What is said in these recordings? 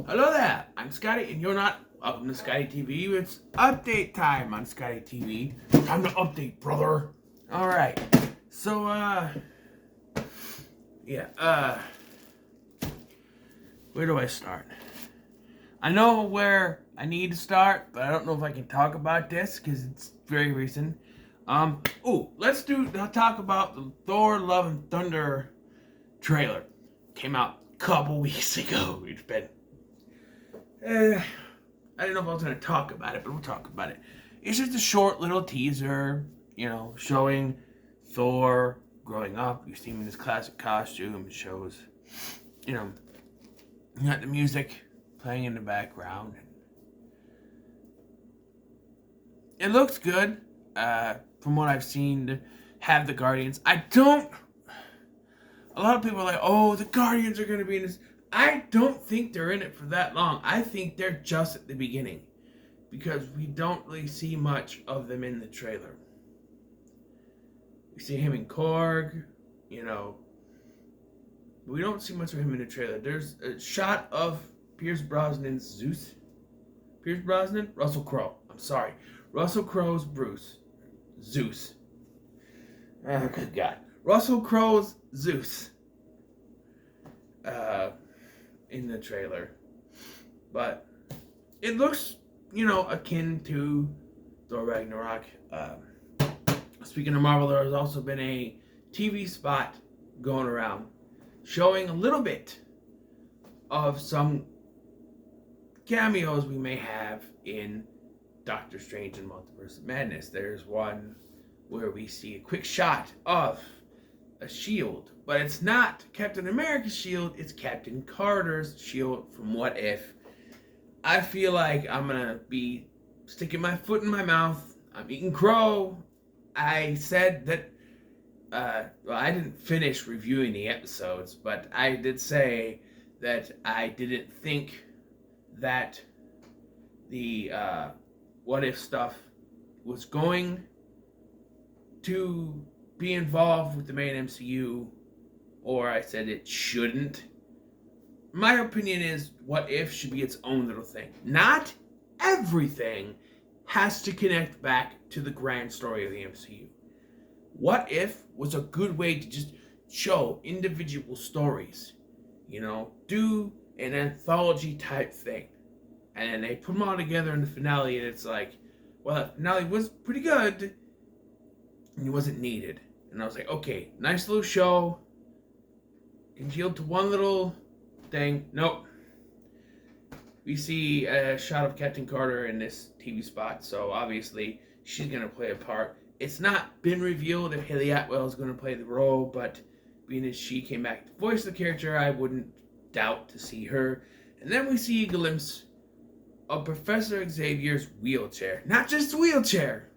Hello there, I'm Scotty, and you're not. Welcome to Scotty TV. It's update time on Scotty TV. Time to update, brother. Alright, so, where do I start? I know where I need to start, but I don't know if I can talk about this, because it's very recent. Let's talk about the Thor Love and Thunder trailer. Came out a couple weeks ago. It's been I didn't know if I was going to talk about it, but we'll talk about it. It's just a short little teaser, showing Thor growing up. You see him in his classic costume. It shows, you got the music playing in the background. It looks good, from what I've seen, to have the Guardians. A lot of people are like, oh, the Guardians are going to be in this. I don't think they're in it for that long. I think they're just at the beginning, because we don't really see much of them in the trailer. We see him in Korg, we don't see much of him in the trailer. There's a shot of Pierce Brosnan's Zeus. Pierce Brosnan? Russell Crowe. I'm sorry. Russell Crowe's Zeus. Oh, good God. Russell Crowe's Zeus. In the trailer. But it looks, akin to Thor Ragnarok. Speaking of Marvel, there has also been a TV spot going around showing a little bit of some cameos we may have in Doctor Strange and Multiverse of Madness. There's one where we see a quick shot of a shield, but it's not Captain America's shield, it's Captain Carter's shield from What If. I feel like I'm gonna be sticking my foot in my mouth. I'm eating crow. I said that, I didn't finish reviewing the episodes, but I did say that I didn't think that the What If stuff was going to be involved with the main MCU, or I said it shouldn't. My opinion is What If should be its own little thing. Not everything has to connect back to the grand story of the MCU. What If was a good way to just show individual stories, do an anthology type thing. And then they put them all together in the finale, and it's like, well, the finale was pretty good, and it wasn't needed. And I was like, okay, nice little show, congealed to one little thing. Nope. We see a shot of Captain Carter in this TV spot, so obviously she's going to play a part. It's not been revealed if Haley Atwell is going to play the role, but being as she came back to voice the character, I wouldn't doubt to see her. And then we see a glimpse of Professor Xavier's wheelchair. Not just a wheelchair.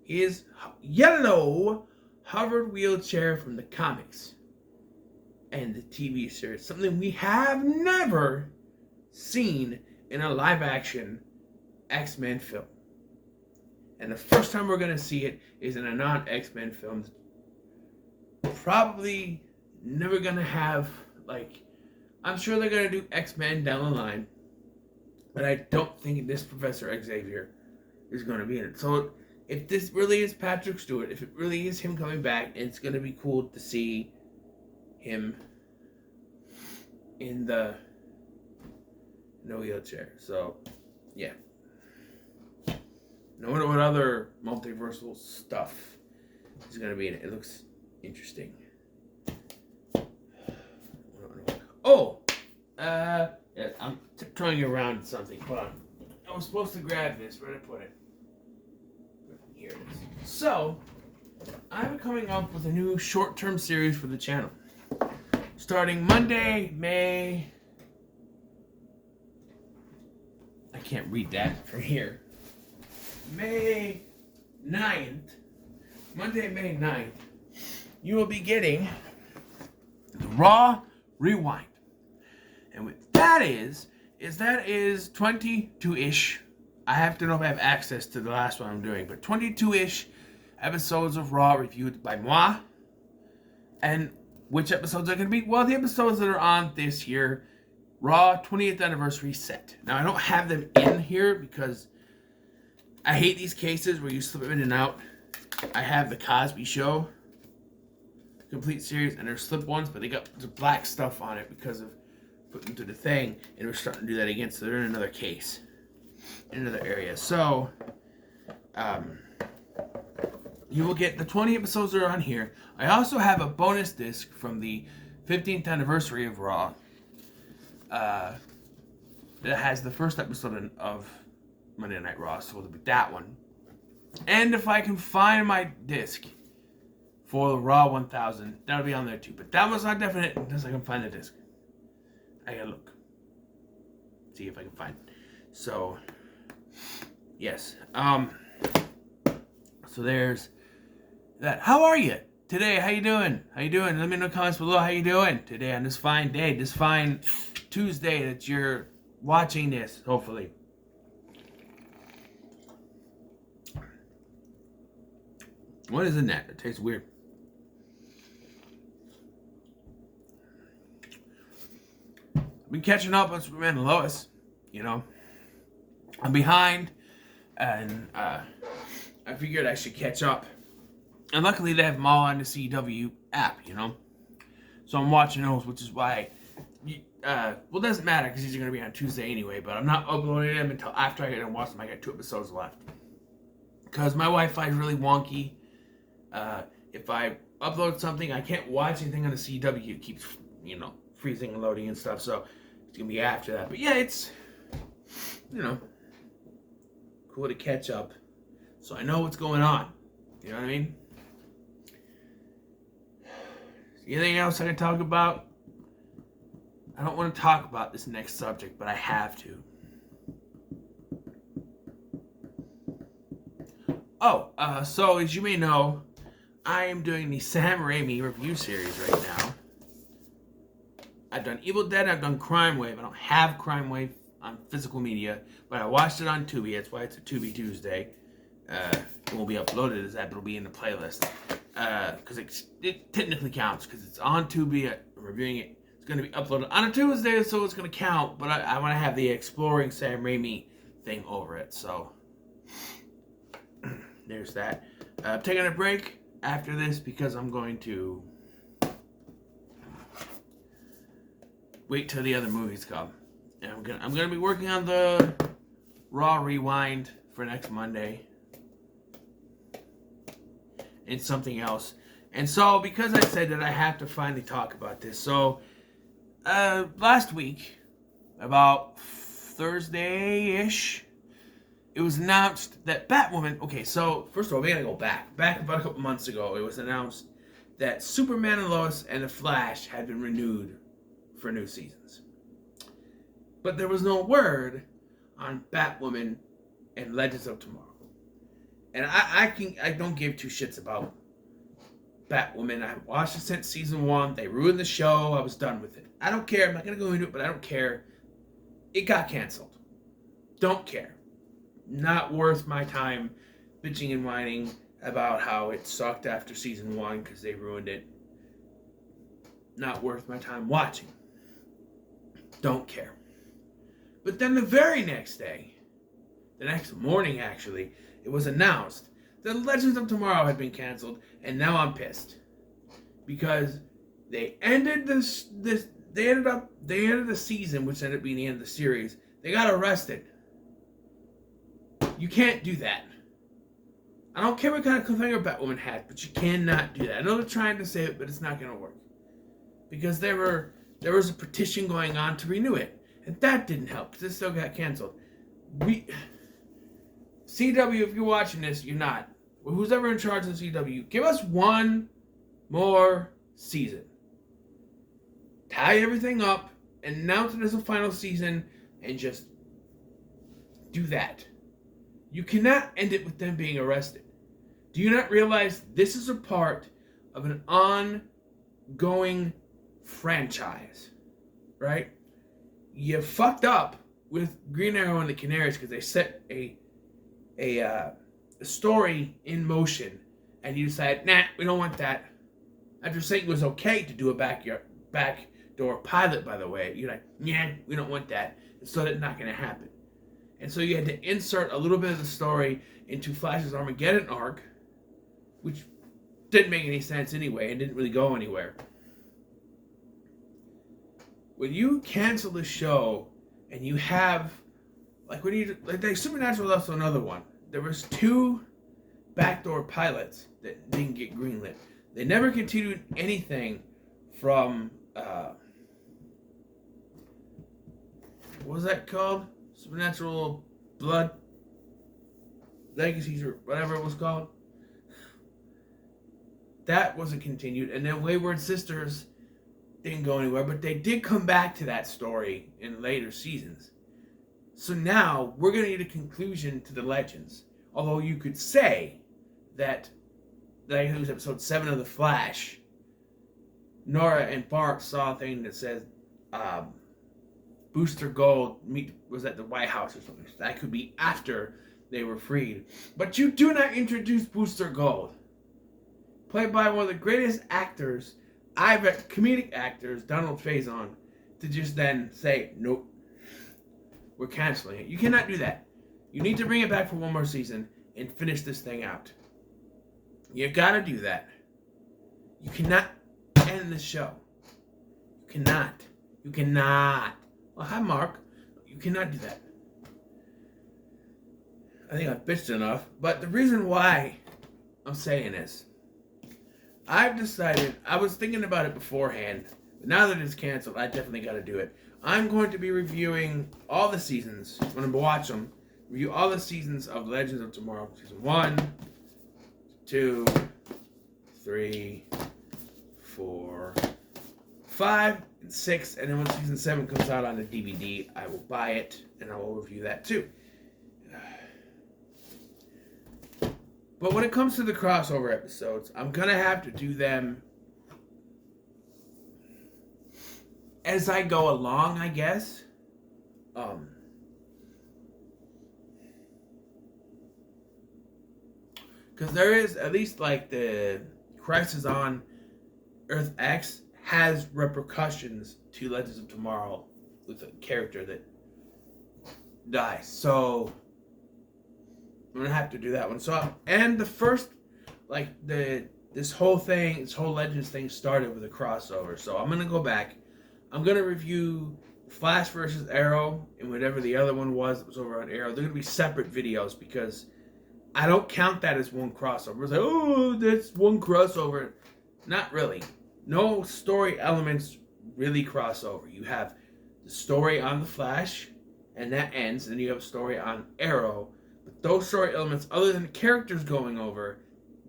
His yellow hovered wheelchair from the comics and the TV series. Something we have never seen in a live-action X-Men film. And the first time we're going to see it is in a non-X-Men film. Probably never going to have, I'm sure they're going to do X-Men down the line, but I don't think this Professor Xavier is going to be in it. So if this really is Patrick Stewart, if it really is him coming back, it's going to be cool to see him in the wheelchair. So, yeah. No matter what other multiversal stuff is going to be in it. It looks interesting. Yeah, I'm tiptoeing around something. Hold on. I was supposed to grab this. Where'd I put it? Here it is. So, I'm coming up with a new short-term series for the channel. Starting Monday, May... I can't read that from here. May 9th. Monday, May 9th. You will be getting the Raw Rewind. And what that is that is 22-ish. I have to know if I have access to the last one I'm doing, but 22-ish episodes of Raw reviewed by moi. And which episodes are going to be? Well, the episodes that are on this year Raw 20th anniversary set. Now, I don't have them in here because I hate these cases where you slip them in and out. I have the Cosby Show complete series, and they're slip ones, but they got the black stuff on it because of putting them through the thing, and we're starting to do that again, so they're in another case, in another area. So, you will get the 20 episodes that are on here. I also have a bonus disc from the 15th anniversary of Raw that has the first episode of Monday Night Raw, so it'll be that one. And if I can find my disc for the Raw 1000, that'll be on there too. But that was not definite unless I can find the disc. I gotta look. See if I can find it. So, yes. So there's that. How are you today? How you doing? How you doing? Let me know in the comments below how you doing today on this fine day, this fine Tuesday that you're watching this, hopefully. What is in that? It tastes weird. I've been catching up on Superman and Lois. You know, I'm behind, and I figured I should catch up. And luckily, they have them all on the CW app. You know, so I'm watching those, which is why. Well, it doesn't matter because these are going to be on Tuesday anyway. But I'm not uploading them until after I get done watching them. I got 2 episodes left because my Wi-Fi is really wonky. If I upload something, I can't watch anything on the CW. It keeps, you know, freezing and loading and stuff. So it's gonna be after that. But yeah, it's, you know, cool to catch up, so I know what's going on. You know what I mean? Anything else I can talk about? I don't want to talk about this next subject, but I have to. Oh, so as you may know, I am doing the Sam Raimi review series right now. I've done Evil Dead, I've done Crime Wave. I don't have Crime Wave on physical media, but I watched it on Tubi. That's why it's a Tubi Tuesday. It won't be uploaded as that, but it'll be in the playlist. Because it technically counts, because it's on Tubi. I'm reviewing it. It's going to be uploaded on a Tuesday, so it's going to count, but I want to have the Exploring Sam Raimi thing over it, so there's that. I'm taking a break after this because I'm going to wait till the other movies come. And I'm gonna be working on the Raw Rewind for next Monday. And something else. And so because I said that I have to finally talk about this. So last week, about Thursday-ish, it was announced that Batwoman... Okay, so first of all, we gotta go back. Back about a couple months ago, it was announced that Superman and Lois and The Flash had been renewed for new seasons. But there was no word on Batwoman and Legends of Tomorrow. And I don't give 2 shits about Batwoman. I watched it since season 1. They ruined the show. I was done with it. I don't care. I'm not gonna go into it, but I don't care. It got canceled. Don't care. Not worth my time bitching and whining about how it sucked after season 1 because they ruined it. Not worth my time watching. Don't care. But then the very next day, the next morning actually, it was announced that Legends of Tomorrow had been canceled, and now I'm pissed because they ended they ended the season, which ended up being the end of the series. They got arrested. You can't do that. I don't care what kind of cliffhanger Batwoman had, but you cannot do that. I know they're trying to say it, but it's not going to work. Because there was a petition going on to renew it. And that didn't help, because it still got canceled. CW, if you're watching this, you're not. Well, who's ever in charge of CW, give us 1 more season. Tie everything up, announce it as a final season, and just do that. You cannot end it with them being arrested. Do you not realize this is a part of an ongoing franchise, right? You fucked up with Green Arrow and the Canaries because they set a story in motion, and you decided, nah, we don't want that. After saying it was okay to do a back backdoor pilot, by the way. You're like, yeah, we don't want that. And so that's not going to happen. And so you had to insert a little bit of the story into Flash's Armageddon arc, which didn't make any sense anyway and didn't really go anywhere. When you cancel the show and you have, like Supernatural was also another one. There was 2 backdoor pilots that didn't get greenlit. They never continued anything from, what was that called? Supernatural Blood Legacies or whatever it was called. That wasn't continued. And then Wayward Sisters didn't go anywhere, but they did come back to that story in later seasons. So now we're going to need a conclusion to the Legends. Although you could say that, like it was episode 7 of The Flash, Nora and Bart saw a thing that says Booster Gold was at the White House or something. That could be after they were freed. But you do not introduce Booster Gold, played by one of the greatest actors, comedic actors, Donald Faison, to just then say, nope, we're canceling it. You cannot do that. You need to bring it back for one more season and finish this thing out. You gotta do that. You cannot end the show. You cannot. You cannot. Well, hi, Mark. You cannot do that. I think I've bitched enough. But the reason why I'm saying this, I've decided, I was thinking about it beforehand, but now that it's canceled, I definitely got to do it. I'm going to be reviewing all the seasons. I'm going to watch them. Review all the seasons of Legends of Tomorrow. Season 1, 2, 3, 4, 5, and 6. And then when season 7 comes out on the DVD, I will buy it and I will review that too. But when it comes to the crossover episodes, I'm going to have to do them as I go along, I guess. Because there is, at least like the Crisis on Earth X has repercussions to Legends of Tomorrow with a character that dies. So I'm gonna have to do that one. So, and the first, like this whole Legends thing started with a crossover. So I'm gonna go back. I'm gonna review Flash versus Arrow and whatever the other one was that was over on Arrow. They're gonna be separate videos because I don't count that as one crossover. It's like, oh, that's one crossover. Not really. No story elements really cross over. You have the story on the Flash, and that ends. And then you have a story on Arrow. But those story elements, other than the characters going over,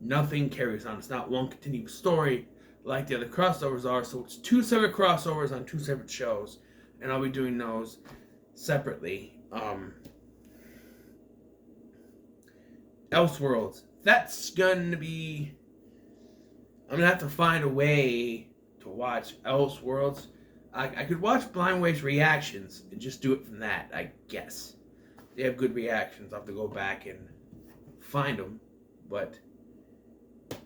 nothing carries on. It's not one continuous story like the other crossovers are. So it's 2 separate crossovers on 2 separate shows. And I'll be doing those separately. Elseworlds. That's going to be... I'm going to have to find a way to watch Elseworlds. I could watch Blind Wave's reactions and just do it from that, I guess. They have good reactions. I'll have to go back and find them. But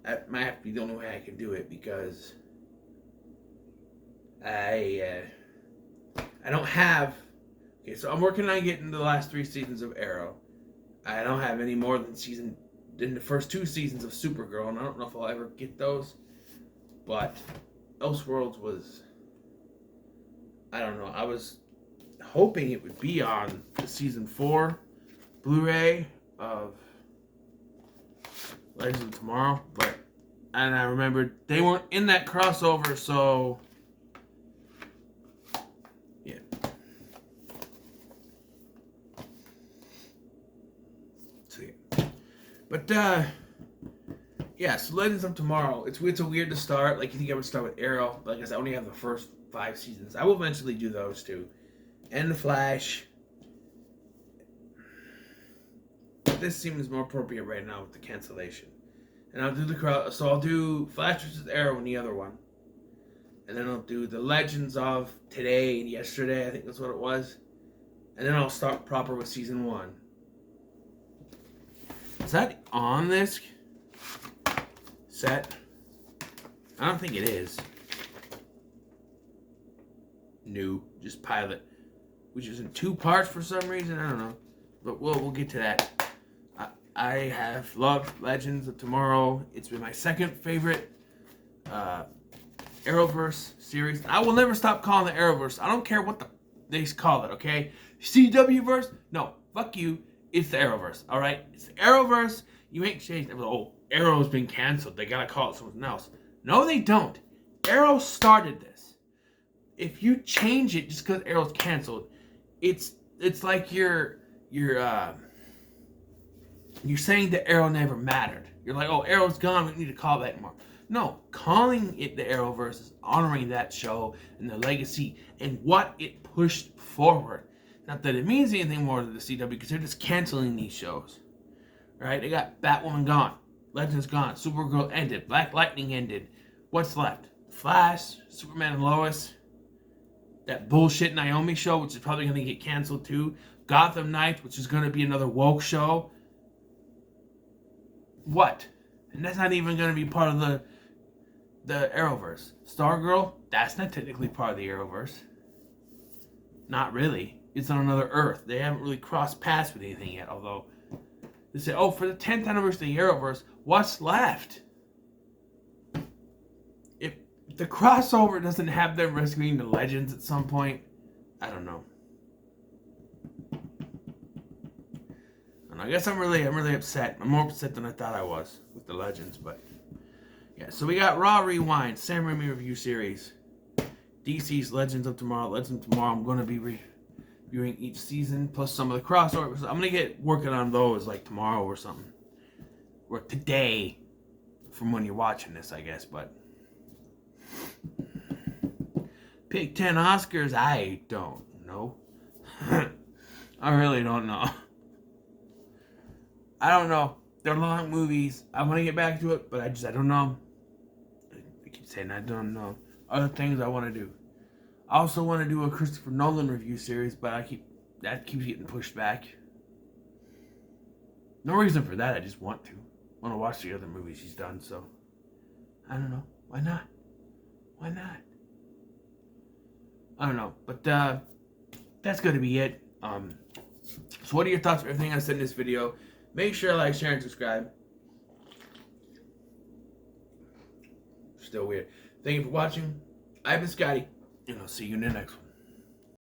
that might have to be the only way I can do it because I don't have... Okay, so I'm working on getting the last 3 seasons of Arrow. I don't have any more than the first 2 seasons of Supergirl, and I don't know if I'll ever get those. But Elseworlds was, I don't know, I was hoping it would be on the season 4 Blu-ray of Legends of Tomorrow, and I remembered they weren't in that crossover, so yeah. But, yeah, so Legends of Tomorrow, it's a weird to start. Like, you think I would start with Arrow, but like I said, I only have the first 5 seasons. I will eventually do those, too. And The Flash. This seems more appropriate right now with the cancellation. And I'll do I'll do Flash vs. Arrow and the other one. And then I'll do the Legends of today and yesterday, I think that's what it was. And then I'll start proper with season 1. Is that on this set? I don't think it is. new, just pilot, which is in 2 parts for some reason. I don't know, but we'll get to that. I have loved Legends of Tomorrow. It's been my second favorite Arrowverse series. I will never stop calling it Arrowverse. I don't care what they call it, okay? CWverse? No, fuck you. It's the Arrowverse, all right? It's the Arrowverse. You ain't changed. Oh, Arrow's been canceled. They gotta call it something else. No, they don't. Arrow started this. If you change it just because Arrow's canceled, it's like you're saying that Arrow never mattered. You're like, oh, Arrow's gone. We need to call that more. No, calling it the Arrowverse is honoring that show and the legacy and what it pushed forward. Not that it means anything more to the CW, because they're just canceling these shows. Right? They got Batwoman gone. Legends gone. Supergirl ended. Black Lightning ended. What's left? Flash, Superman and Lois. That bullshit Naomi show, which is probably going to get canceled too. Gotham Knights, which is going to be another woke show. What? And that's not even going to be part of the Arrowverse. Stargirl, that's not technically part of the Arrowverse. Not really. It's on another Earth. They haven't really crossed paths with anything yet, although they say, oh, for the 10th anniversary of the Arrowverse, what's left? If the crossover doesn't have them rescuing the Legends at some point, I don't know. And I guess I'm really upset. I'm more upset than I thought I was with the Legends, but yeah. So we got Raw Rewind, Sam Raimi review series, DC's Legends of Tomorrow. Legends of Tomorrow. I'm going to be reviewing each season plus some of the crossovers. I'm going to get working on those like tomorrow or something, or today, from when you're watching this, I guess. But pick 10 Oscars. I don't know. I really don't know. I don't know. They're long movies. I want to get back to it, but I don't know. I keep saying I don't know. Other things I want to do. I also want to do a Christopher Nolan review series, but that keeps getting pushed back. No reason for that. I just want to. I want to watch the other movies he's done, so I don't know. Why not? Why not? I don't know. But that's going to be it. So what are your thoughts on everything I said in this video? Make sure to like, share, and subscribe. Still weird. Thank you for watching. I've been Scotty, and I'll see you in the next one.